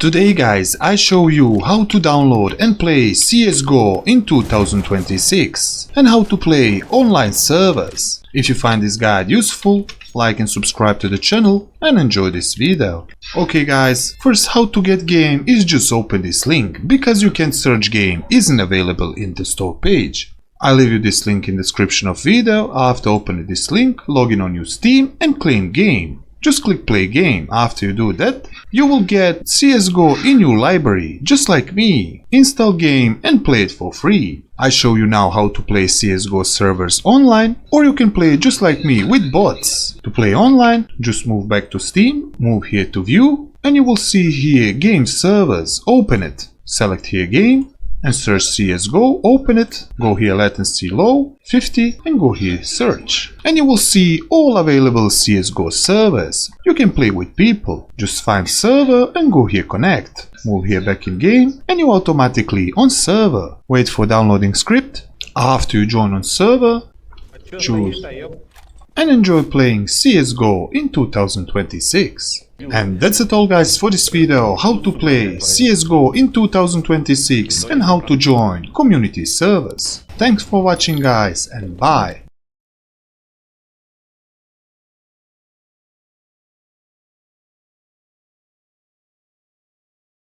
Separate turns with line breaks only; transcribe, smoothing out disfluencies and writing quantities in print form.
Today guys, I show you how to download and play CSGO in 2026 and how to play online servers. If you find this guide useful, like and subscribe to the channel and enjoy this video. Okay guys, first how to get game is just open this link because you can't search game isn't available in the store page. I'll leave you this link in the description of video. After opening this link, log in on your Steam and claim game. Just click play game. After you do that, you will get CSGO in your library, just like me. Install game and play it for free. I show you now how to play CSGO servers online, or you can play just like me with bots. To play online, just move back to Steam, move here to view, and you will see here game servers. Open it, select here game and search CSGO, open it, go here latency low, 50 and go here search. And you will see all available CSGO servers. You can play with people. Just find server and go here connect. Move here back in game and you automatically on server. Wait for downloading script. After you join on server, choose and enjoy playing CSGO in 2026. And that's it all guys for this video, how to play CSGO in 2026 and how to join community servers. Thanks for watching guys and bye.